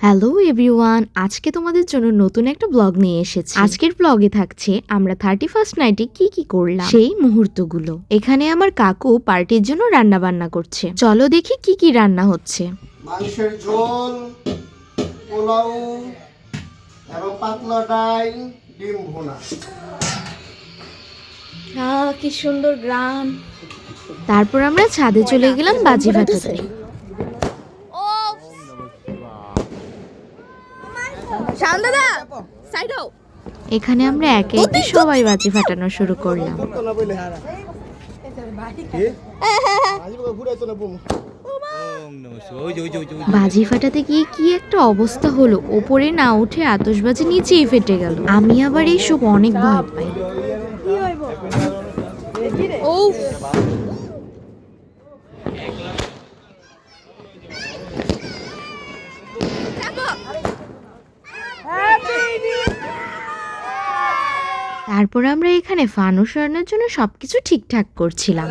Hello everyone, আজকে তোমাদের জন্য নতুন একটা ব্লগ নিয়ে এসেছি। আজকের ব্লগে থাকছে আমরা 31st নাইটে কি কি করলাম সেই মুহূর্তগুলো। এখানে আমার কাকু পার্টির জন্য রান্না বান্না করছে। চলো দেখি কি কি রান্না হচ্ছে। মাংসের ঝোল, পোলাও এবং পাতলা ডাল, ডিম ভুনা। কি সুন্দর গ্রাম। তারপর আমরা ছাদে চলে গেলাম বাজি ফাটাতে। এখানে আমরা একে একে সবাই বাজি ফাটানো শুরু করলাম। বাজি ফাটাতে গিয়ে কি একটা অবস্থা হলো, ওপরে না উঠে আতশবাজি নিচেই ফেটে গেল। আমি আবার এইসব অনেক ভয় পাই। তারপর আমরা এখানে ফানুস রান্নার জন্য সবকিছু ঠিকঠাক করছিলাম।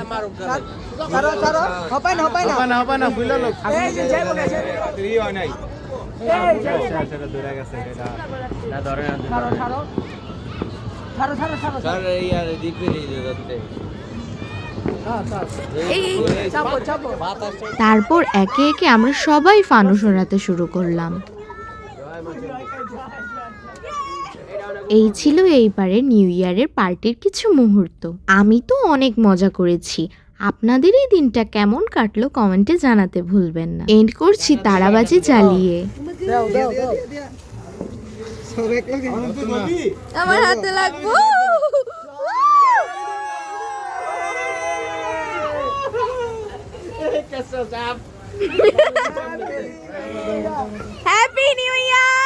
তারপর একে একে আমরা সবাই ফানুস ওড়াতে শুরু করলাম। এই ছিল এইবারের নিউ ইয়ারের পার্টির কিছু মুহূর্ত। আমি তো অনেক মজা করেছি। আপনাদের এই দিনটা কেমন কাটলো কমেন্টে জানাতে ভুলবেন না। এন্ড করছি তারাবাজি জ্বালিয়ে। আমার হাতে লাগবো। Happy new year.